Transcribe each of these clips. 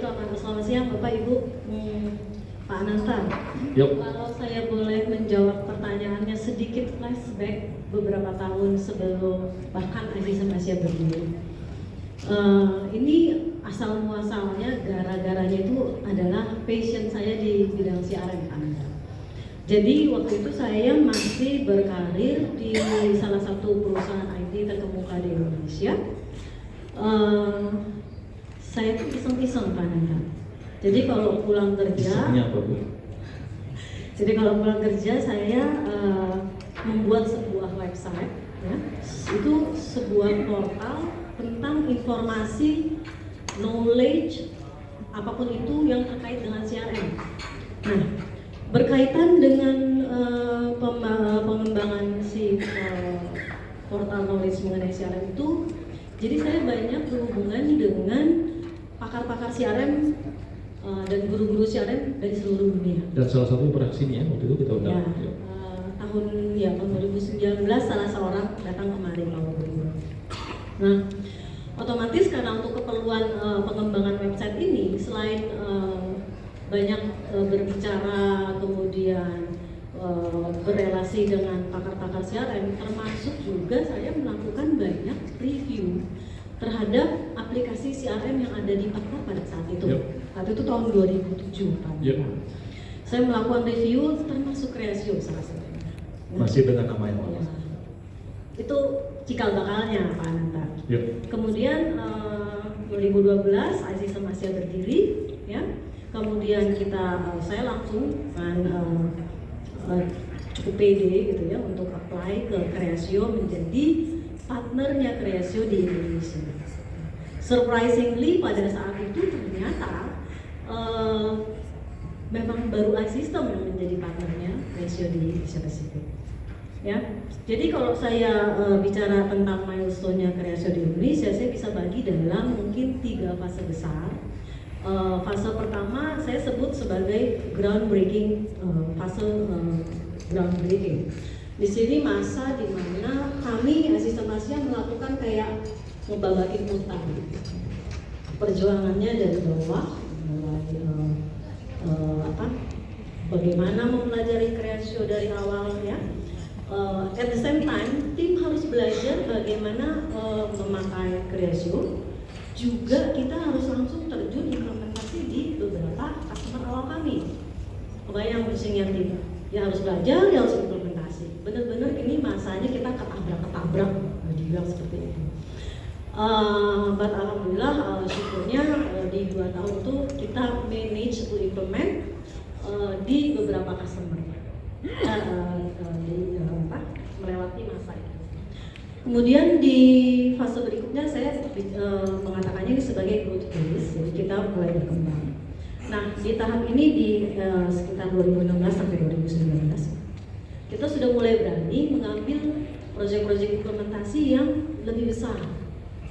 selamat siang Bapak Ibu. Pak Ananta, Yuk. kalau saya boleh menjawab pertanyaannya sedikit flashback beberapa tahun sebelum bahkan Aziza Asia berdiri. Ini asal muasalnya gara-garanya itu adalah passion saya di bidang CRM Anda. Jadi waktu itu saya masih berkarir di salah satu perusahaan IT terkemuka di Indonesia. Saya tuh iseng-iseng Pak Ananta. Jadi kalau pulang kerja, apa, Bu? Jadi kalau pulang kerja saya membuat sebuah website, ya, itu sebuah portal tentang informasi, knowledge, apapun itu yang terkait dengan CRM. Nah, berkaitan dengan pengembangan si portal knowledge mengenai CRM itu, jadi saya banyak berhubungan dengan pakar-pakar CRM dan guru-guru CRM dari seluruh dunia. Dan salah satu interaksinya waktu itu kita undang. Ya, tahun 2019 salah seorang datang kemari kalau begitu. Nah, otomatis karena untuk keperluan pengembangan website ini, selain banyak berbicara, kemudian berrelasi dengan pakar-pakar CRM, termasuk juga saya melakukan banyak review terhadap aplikasi CRM yang ada di Pakar pada saat itu. Yep. Saat itu tahun 2007 Pak. Yep. Saya melakukan review termasuk Kreasio salah satunya. Masih dengan nama yang lama. Ya. Itu cikal bakalnya Pak Ananta. Yep. Kemudian 2012 Aziza Asia berdiri, ya. Kemudian saya langsung cukup pede gitu ya untuk apply ke Kreasio menjadi partnernya Kreasio di Indonesia. Surprisingly pada saat itu ternyata memang baru iSystem yang menjadi partnernya Kreasio di Asia Pasifik. Ya, jadi kalau saya bicara tentang milestone-nya Kreasio di Indonesia, saya bisa bagi dalam mungkin 3 fase besar. Fase pertama saya sebut sebagai groundbreaking, fase groundbreaking. Di sini masa di mana kami Aziza Asia melakukan kayak ngebabakin hutan. Perjuangannya dari bawah, mulai bagaimana mempelajari Kreasio dari awal, ya. At the same time, tim harus belajar bagaimana memakai Kreasio. Juga kita harus langsung terjun implementasi di beberapa customer awal kami. Kebayang pusingnya tim, ya harus belajar, ya harus implementasi. Benar-benar ini masanya kita ketabrak, dibilang seperti itu. But alhamdulillah, syukurnya di 2 tahun itu kita manage to implement di beberapa customer, melewati masa itu. Kemudian di fase berikutnya saya mengatakannya ini sebagai growth phase, jadi kita mulai berkembang. Nah, di tahap ini di sekitar 2016 sampai 2019 kita sudah mulai berani mengambil proyek-proyek implementasi yang lebih besar,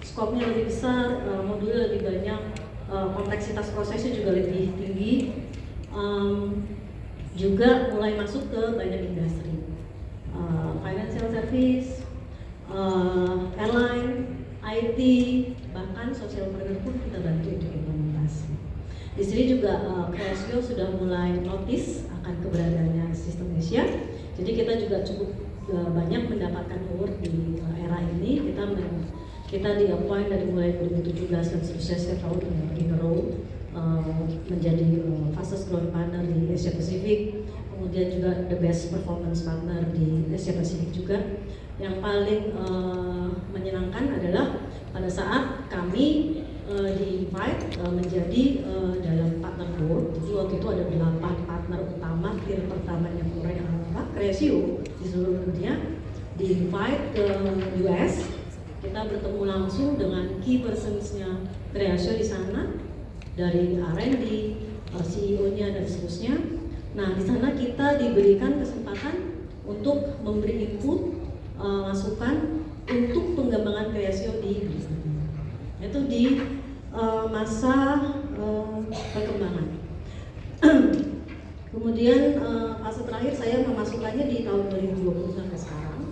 skopnya lebih besar, modulnya lebih banyak, kompleksitas prosesnya juga lebih tinggi, juga mulai masuk ke banyak industri, financial service, airline, IT, bahkan social partner pun kita bantu untuk implementasi. Di sini juga Kreasio sudah mulai notice akan keberadaannya Sistem Asia. Jadi kita juga cukup banyak mendapatkan award di era ini. Kita di-appoint dari mulai 2017 dan seterusnya setiap tahun in a row menjadi fastest growing partner di Asia Pacific. Kemudian juga the best performance partner di Asia Pacific juga. Yang paling menyenangkan adalah pada saat kami di-invite menjadi dalam partner board. Jadi waktu itu ada 8 partner utama, tier pertamanya Kreasio di seluruh dunia, di-invite ke US. Kita bertemu langsung dengan key persons-nya Kreasio di sana, dari R&D, CEO-nya dan seterusnya. Nah, di sana kita diberikan kesempatan untuk memberi input, masukan untuk pengembangan Kreasio di itu di masa perkembangan. Kemudian fase terakhir saya memasukkannya di tahun 2020 sampai sekarang.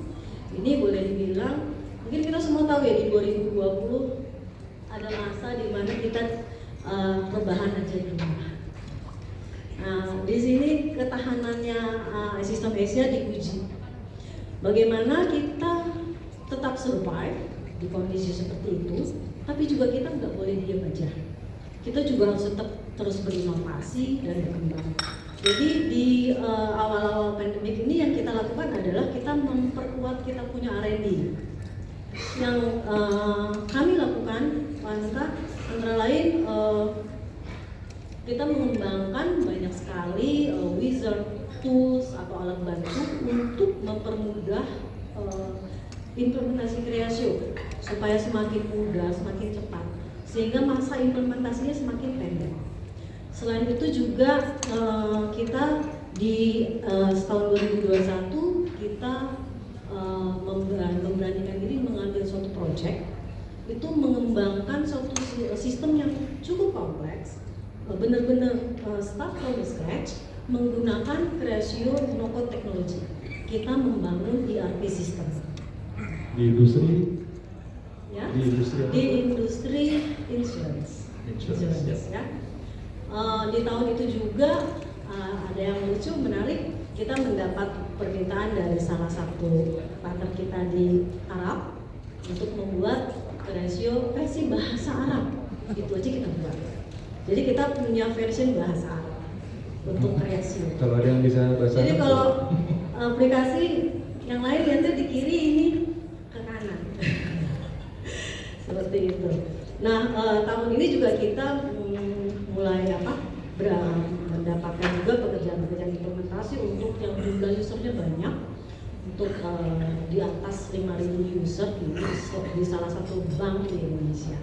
Ini boleh dibilang, mungkin kita semua tahu ya, di 2020 ada masa di mana kita rebahan aja di rumah. Nah, di sini ketahanannya sistem Asia diuji. Bagaimana kita tetap survive di kondisi seperti itu, tapi juga kita nggak boleh diam aja. Kita juga harus tetap terus berinovasi dan berkembang. Jadi di awal-awal pandemik ini yang kita lakukan adalah kita memperkuat kita punya R&D. Yang kami lakukan, antara lain kita mengembangkan banyak sekali wizard tools atau alat bantu untuk mempermudah implementasi Kreasio supaya semakin mudah, semakin cepat, sehingga masa implementasinya semakin pendek. Selain itu juga kita di tahun 2021 kita memberanikan diri mengambil suatu project itu mengembangkan suatu sistem yang cukup kompleks, benar-benar start from scratch menggunakan Kreasio no-code technology. Kita membangun ERP system Di industri? ya, Di industri apa? di industri insurance ya. Di tahun itu juga ada yang lucu, menarik, kita mendapat permintaan dari salah satu partner kita di Arab untuk membuat Kreasio versi bahasa Arab. Itu aja kita buat. Jadi kita punya versi bahasa Arab untuk Kreasio. Kalau ada yang bisa bahasa Jadi Arab, kalau aplikasi yang lain lihatnya di kiri, ini ke kanan. Seperti itu. Nah, tahun ini juga kita mulai mendapatkan juga pekerjaan-pekerjaan implementasi untuk yang jumlah usernya banyak, untuk di atas 5.000 user di salah satu bank di Indonesia.